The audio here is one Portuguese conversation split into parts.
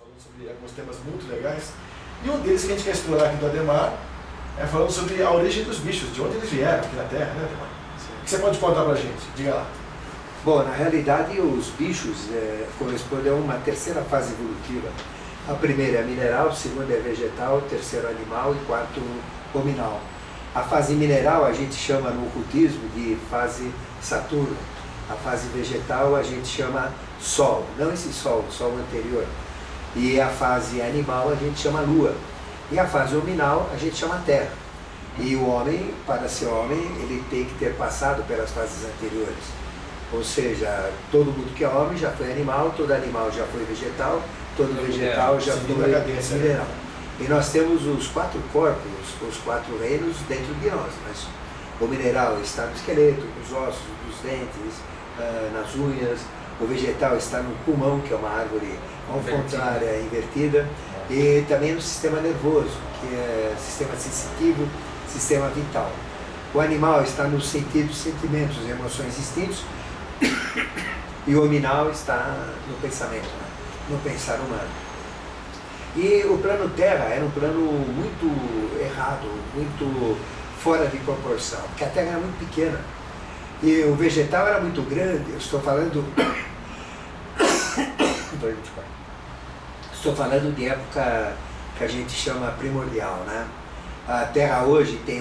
falando sobre alguns temas muito legais. E um deles que a gente quer explorar aqui do Ademar é falando sobre a origem dos bichos, de onde eles vieram aqui na Terra, né, Ademar? O que você pode contar pra gente? Diga lá. Bom, na realidade os bichos correspondem a uma terceira fase evolutiva. A primeira é mineral, a segunda é vegetal, terceiro animal e quarto hominal. A fase mineral a gente chama no ocultismo de fase Saturno. A fase vegetal a gente chama Sol, não esse Sol, o Sol anterior. E a fase animal a gente chama Lua. E a fase hominal a gente chama Terra. E o homem, para ser homem, ele tem que ter passado pelas fases anteriores. Ou seja, todo mundo que é homem já foi animal, todo animal já foi vegetal, todo vegetal já foi mineral. E nós temos os quatro corpos, os quatro reinos dentro de nós. Mas o mineral está no esqueleto, nos ossos, nos dentes, nas unhas. O vegetal está no pulmão, que é uma árvore ao contrário, invertida. E também no sistema nervoso, que é sistema sensitivo, sistema vital. O animal está nos sentidos, sentimentos, emoções, instintos. E o hominal está no pensamento, né? No pensar humano. E o plano Terra era um plano muito errado, muito fora de proporção, porque a Terra era muito pequena. E o vegetal era muito grande, eu estou falando... Estou falando de época que a gente chama primordial, né? A Terra hoje tem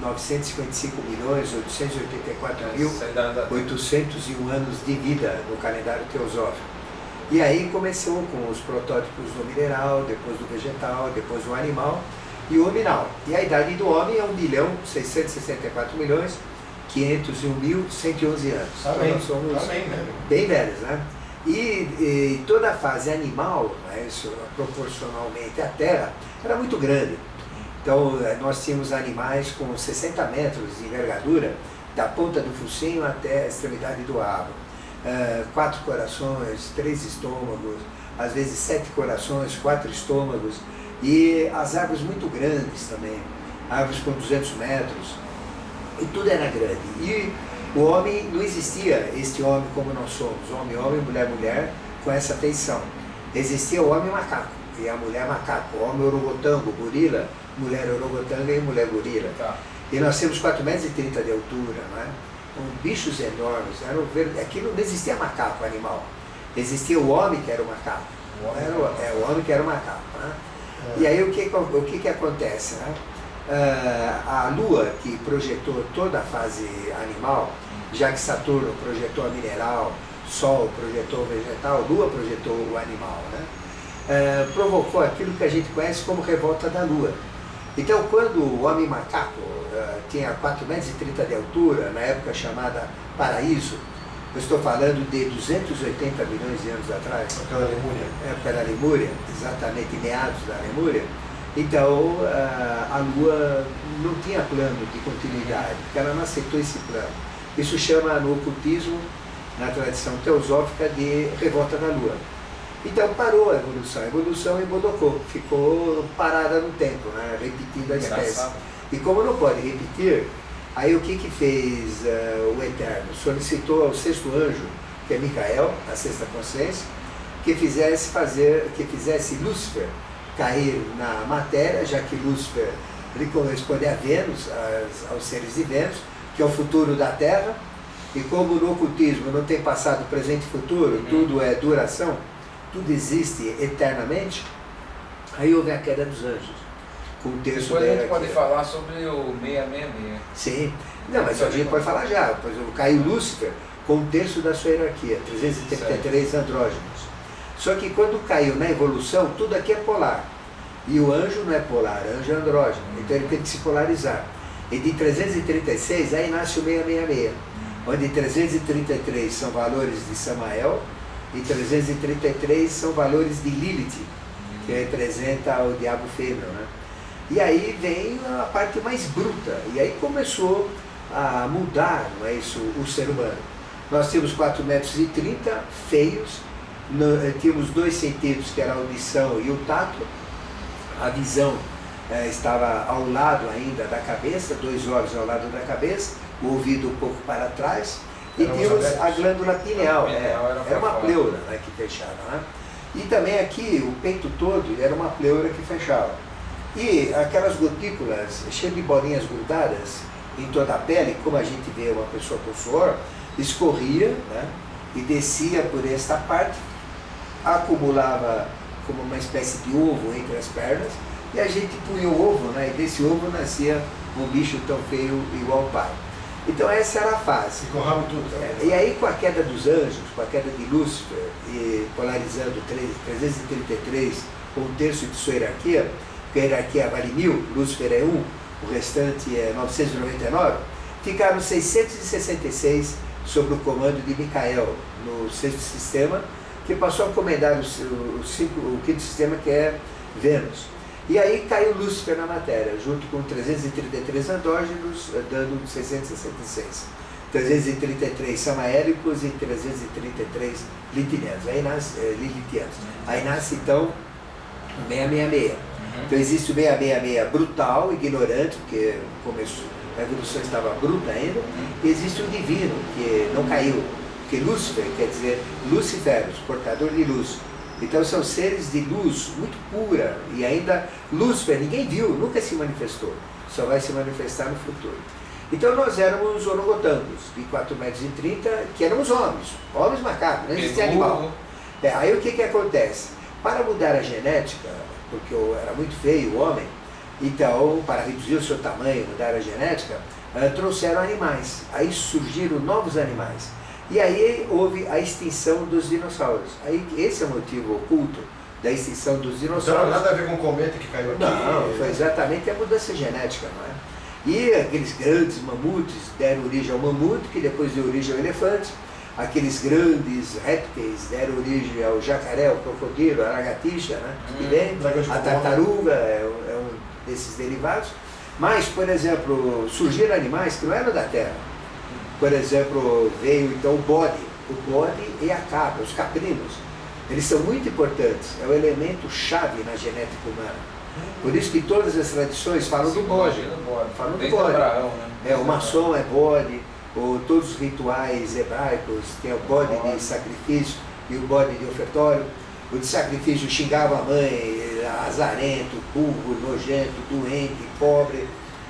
1.955.884.801 anos de vida no calendário teosófico. E aí começou com os protótipos do mineral, depois do vegetal, depois do animal e o hominal. E a idade do homem é 1.664.501.111 anos. Tá então bem, nós somos tá bem, né? bem velhos, né? E toda a fase animal, né, isso, proporcionalmente à Terra, era muito grande. Então nós tínhamos animais com 60 metros de envergadura, da ponta do focinho até a extremidade do rabo. 4 corações, 3 estômagos, às vezes 7 corações, 4 estômagos, e as árvores muito grandes também, árvores com 200 metros, e tudo era grande. E o homem, não existia este homem como nós somos, homem, homem, mulher, mulher, com essa feição. Existia o homem macaco e a mulher macaco, o homem orangotango, gorila, mulher orangotanga e mulher gorila. Tá. E nós temos 4,30 metros de altura, não é? Bichos enormes, aquilo não existia macaco animal, existia o homem que era o macaco, o homem que era o macaco, né? E aí o que acontece, né? A Lua, que projetou toda a fase animal, já que Saturno projetou a mineral, Sol projetou o vegetal, Lua projetou o animal, né? Provocou aquilo que a gente conhece como revolta da Lua. Então, quando o homem macaco tinha 4,30 metros de altura, na época chamada Paraíso, eu estou falando de 280 milhões de anos atrás. Época da Lemúria. Época da Lemúria, exatamente, meados da Lemúria. Então, a Lua não tinha plano de continuidade, porque ela não aceitou esse plano. Isso chama no ocultismo, na tradição teosófica, de revolta da Lua. Então parou a evolução embodocou, ficou parada no tempo, né? Repetindo a espécie. E como não pode repetir, aí o que fez o Eterno? Solicitou ao sexto anjo, que é Micael, a sexta consciência, que fizesse Lúcifer cair na matéria, já que Lúcifer ele corresponde a Vênus, aos seres de Vênus, que é o futuro da Terra, e como no ocultismo não tem passado, presente e futuro, tudo é duração, tudo existe eternamente, aí houve a queda dos anjos, com o terço depois da a gente pode hierarquia. falar sobre o 666. Sim, não, mas a gente pode falar já, pois caiu Lúcifer com um terço da sua hierarquia, 333 andrógenos. Só que quando caiu na evolução, tudo aqui é polar, e o anjo não é polar, anjo é andrógeno, então ele tem que se polarizar. E de 336, aí nasce o 666, onde 333 são valores de Samael, e 333 são valores de Lilith, que representa o diabo fêmea, né? E aí vem a parte mais bruta, e aí começou a mudar, não é isso, o ser humano. Nós tínhamos 4,30 metros, feios, tínhamos 2 sentidos, que era a audição e o tato. A visão estava ao lado ainda da cabeça, 2 olhos ao lado da cabeça, o ouvido um pouco para trás, e tínhamos a glândula pineal, era uma pleura, né, que fechava, né? E também aqui, o peito todo era uma pleura que fechava. E aquelas gotículas cheias de bolinhas grudadas em toda a pele, como a gente vê uma pessoa com suor, escorria, né, e descia por esta parte, acumulava como uma espécie de ovo entre as pernas, e a gente punha o ovo, né, e desse ovo nascia um bicho tão feio igual o pai. Então essa era a fase. E com rabo e tudo também. E aí com a queda dos anjos, com a queda de Lúcifer, e polarizando 333 com um terço de sua hierarquia, porque a hierarquia vale 1000, Lúcifer é 1, o restante é 999, ficaram 666 sob o comando de Micael, no sexto sistema, que passou a comandar o quinto sistema, que é Vênus. E aí caiu Lúcifer na matéria, junto com 333 andrógenos, dando 666. 333 samaélicos e 333 litianos. Aí nasce então o 666. Então existe o 666 brutal, ignorante, porque a evolução estava bruta ainda, e existe o divino, que não caiu, porque Lúcifer quer dizer Luciferus, portador de luz. Então são seres de luz muito pura, e ainda Lúcifer ninguém viu, nunca se manifestou, só vai se manifestar no futuro. Então nós éramos orangotangos, de 4,30 metros, que éramos homens macacos, não existia animal. Aí o que acontece? Para mudar a genética, porque eu era muito feio o homem, então para reduzir o seu tamanho, mudar a genética, trouxeram animais, aí surgiram novos animais. E aí houve a extinção dos dinossauros. Aí esse é o motivo oculto da extinção dos dinossauros. Então nada a ver com o cometa que caiu aqui? Não, foi exatamente a mudança genética, não é? E aqueles grandes mamutes deram origem ao mamute, que depois deu origem ao elefante. Aqueles grandes répteis deram origem ao jacaré, ao crocodilo, à lagartixa, né? Que vem, a tartaruga é um desses derivados. Mas, por exemplo, surgiram animais que não eram da Terra. Por exemplo, veio então o bode e a cabra, os caprinos. Eles são muito importantes, é o elemento chave na genética humana. Por isso que todas as tradições falam do bode. Falam do bode. Abraão, né? O maçom é bode, todos os rituais hebraicos tem o bode de sacrifício e o bode de ofertório. O de sacrifício xingava a mãe, azarento, burro, nojento, doente, pobre.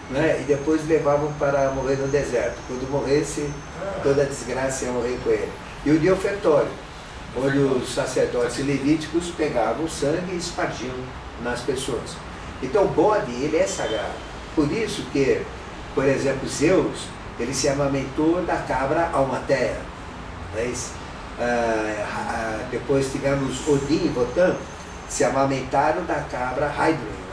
Né? E depois levavam para morrer no deserto. Quando morresse, toda a desgraça ia morrer com ele. E o de ofertório, onde os sacerdotes levíticos pegavam o sangue e espargiam nas pessoas. Então o bode, ele é sagrado. Por isso que, por exemplo, Zeus, ele se amamentou da cabra Almateia. Depois tivemos Odin e Wotan, se amamentaram da cabra Heidrun.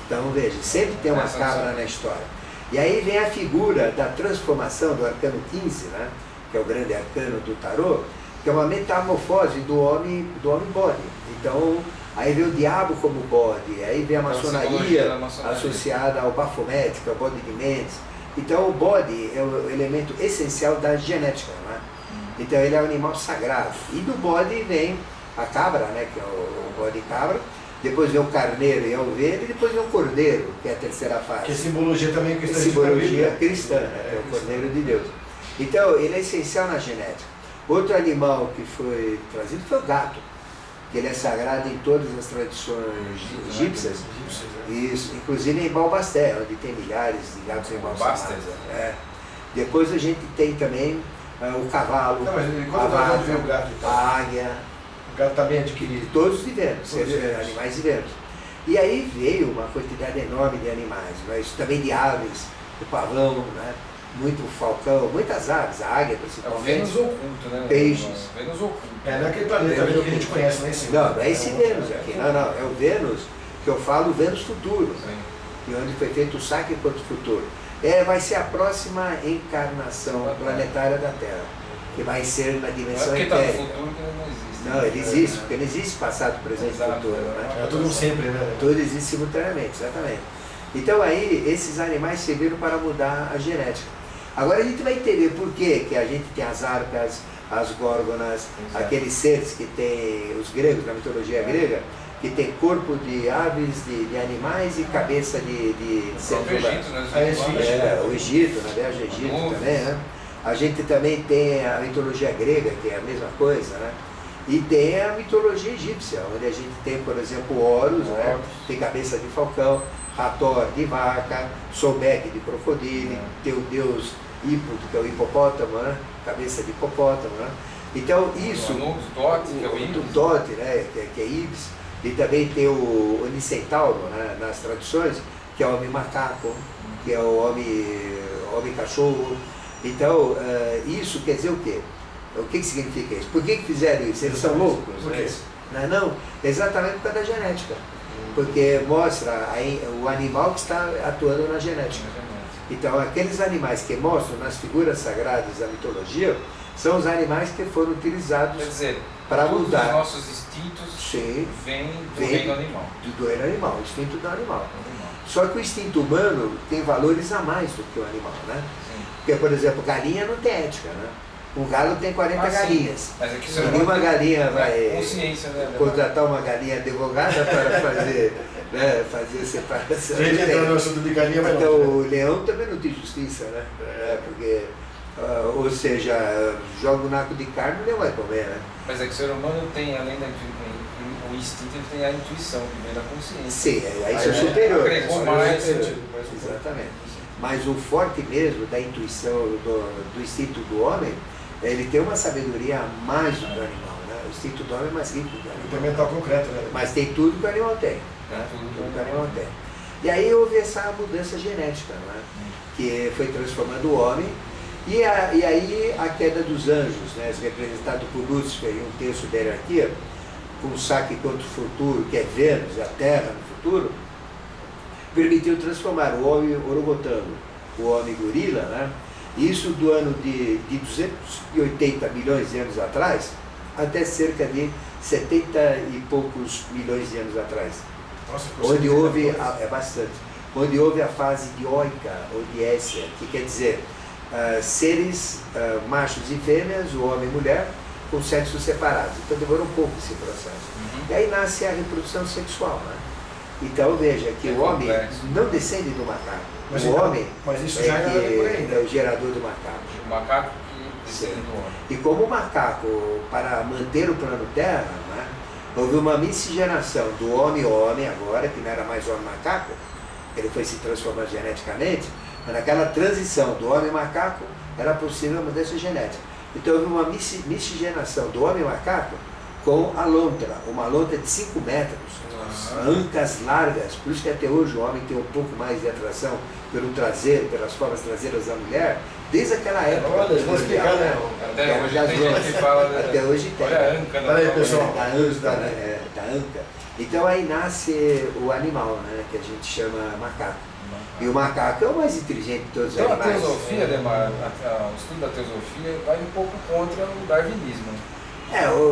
Então veja, sempre tem uma cabra na história. E aí vem a figura da transformação do arcano 15, né, que é o grande arcano do tarô, que é uma metamorfose do homem bode. Então, aí vem o diabo como bode, aí vem a maçonaria associada ao Baphomet, que é o bode de Mendes. Então o bode é o elemento essencial da genética, né? Então ele é um animal sagrado. E do bode vem a cabra, né, que é o bode cabra. Depois vem o carneiro e a ovelha, e depois vem o cordeiro, que é a terceira fase. Que é simbologia também cristã. Simbologia cristã, né? Que é o cordeiro de Deus. Então, ele é essencial na genética. Outro animal que foi trazido foi o gato, que ele é sagrado em todas as tradições egípcias. Isso, inclusive em Balbasté, onde tem milhares de gatos embalsamados. Depois a gente tem também o cavalo, a vaca, a águia. O gato também é adquirido. Todos de Vênus, animais de Vênus. E aí veio uma quantidade enorme de animais, mas também de aves, o pavão, né? Muito falcão, muitas aves, a águia principalmente. É o Vênus oculto, né? Peixes. Vênus oculto. Não é aquele planeta Vênus que a gente conhece lá em cima. Não, não é esse Vênus aqui, não, é o Vênus que eu falo, o Vênus futuro, e onde foi feito o saque enquanto futuro. Vai ser a próxima encarnação planetária da Terra, que vai ser na dimensão etérica. Não, futuro que não existe. Não, ele existe, porque não existe passado, presente e futuro. Né? É tudo sempre, né? Tudo existe simultaneamente, exatamente. Então aí, esses animais serviram para mudar a genética. Agora a gente vai entender por que a gente tem as arcas, as górgonas, aqueles seres que tem, os gregos, na mitologia grega, que tem corpo de aves, de animais e cabeça de seres humanos. O Egito, na verdade, o Egito também, né? A gente também tem a mitologia grega, que é a mesma coisa, né? E tem a mitologia egípcia, onde a gente tem, por exemplo, Horus, né? Tem cabeça de falcão, Hathor de vaca, Sobek de crocodilo, tem o deus Hippo, que é o hipopótamo, né? Cabeça de hipopótamo. Né? Então isso, o Tote, né? que é Ibis, e também tem o Onicentauro, né? Nas tradições, que é o homem macaco, que é o homem cachorro. Então, isso quer dizer o quê? O que significa isso? Por que fizeram isso? Eles são loucos? Por quê? Não, exatamente por causa da genética. Porque mostra o animal que está atuando na genética. Então, aqueles animais que mostram nas figuras sagradas da mitologia são os animais que foram utilizados para mudar. Os nossos instintos vêm do reino animal. Do reino animal, o instinto do animal. Só que o instinto humano tem valores a mais do que o animal, né? Sim. Porque, por exemplo, galinha não tem ética, né? Um galo tem 40 galinhas. Mas aqui e nenhuma galinha vai consciência, né? contratar uma galinha advogada para fazer, né, fazer separação. Se a gente entrar no assunto de galinha, vai então, longe, né? o leão também não tem justiça, né? Porque, ou seja, joga um naco de carne, o leão vai comer, né? Mas é que o ser humano tem, além da o instinto, ele tem a intuição, que vem da consciência. Sim, isso é superior. Agregou mais sentido. Exatamente. Mas o forte mesmo da intuição, do instinto do homem, ele tem uma sabedoria a mais do que o animal, né? O instinto do homem é mais rico do que o Tem animal. mental concreto, né? Mas tem tudo que o animal tem. Né? Tudo que o animal tem. E aí houve essa mudança genética, né? Que foi transformando o homem. E aí a queda dos anjos, né? Representado por Lúcifer em um terço da hierarquia, com o saque contra o futuro, que é Vênus, a Terra no futuro, permitiu transformar o homem orangotango, o homem gorila, né? Isso do ano de 280 milhões de anos atrás, até cerca de 70 e poucos milhões de anos atrás. Nossa, Onde houve, bastante, onde houve a fase dioica, ou diésia, que quer dizer seres machos e fêmeas, o homem e mulher, com sexos separados. Então demorou um pouco esse processo. E aí nasce a reprodução sexual, né? Então veja que o homem não descende do macaco. Mas, o homem mas isso já é o gerador do macaco. O macaco que descende do homem. E como o macaco, para manter o plano Terra, né, houve uma miscigenação do homem agora, que não era mais homem-macaco, ele foi se transformando geneticamente, mas naquela transição do homem-macaco era possível a mudança genética. Então houve uma miscigenação do homem-macaco com a lontra, uma lontra de 5 metros, ancas largas, por isso que até hoje o homem tem um pouco mais de atração pelo traseiro, pelas formas traseiras da mulher, desde aquela época. Olha, vou explicar, né? Até hoje tem gente que fala... Até hoje tem. Olha a anca. Olha aí, pessoal. Da anca. Então aí nasce o animal, né, que a gente chama macaco. E o macaco é o mais inteligente de todos os então, animais. a teosofia, Ademar, o estudo da teosofia vai um pouco contra o darwinismo.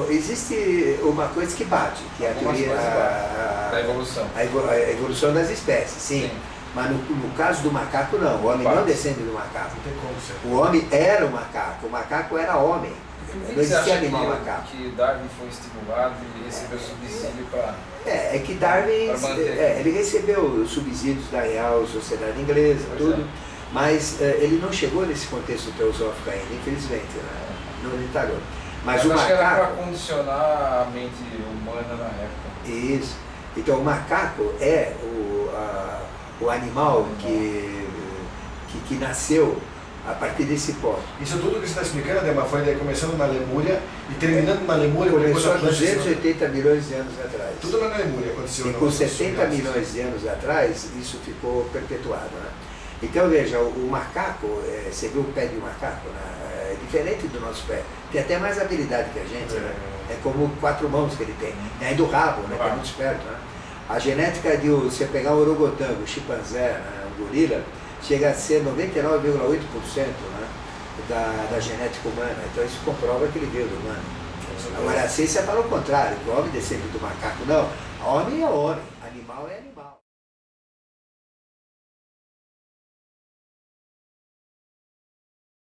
Existe uma coisa que bate, que é a teoria da evolução. A evolução das espécies, sim. Mas no caso do macaco não, o homem não descende do macaco. Não tem como ser. O homem era o macaco era homem. Não existia animal que, macaco. Que Darwin foi estimulado e recebeu subsídio para... É que Darwin ele recebeu subsídios da Real Sociedade Inglesa, tudo, mas ele não chegou nesse contexto teosófico ainda, infelizmente, né? Não detalhou. Mas o acho que era para macaco... condicionar a mente humana na época. Isso. Então o macaco é o animal que nasceu a partir desse pó. Isso tudo que você está explicando, Ademar, foi começando na Lemúria e terminando na Lemúria. Começou há 280 milhões de anos atrás. Tudo na Lemúria aconteceu. E com 70 milhões de anos atrás, isso ficou perpetuado. Né? Então veja, o macaco, você viu o pé de um macaco, né? É diferente do nosso pé. Tem até mais habilidade que a gente, né? É como 4 mãos que ele tem. E aí do rabo, né? Que é muito esperto. Né? A genética de você pegar um orangotango, um chimpanzé, né? Um gorila, chega a ser 99,8%, né? da genética humana. Então isso comprova que ele veio do humano. Agora a ciência fala o contrário, que o homem descende do macaco. Não, homem é homem, animal é animal.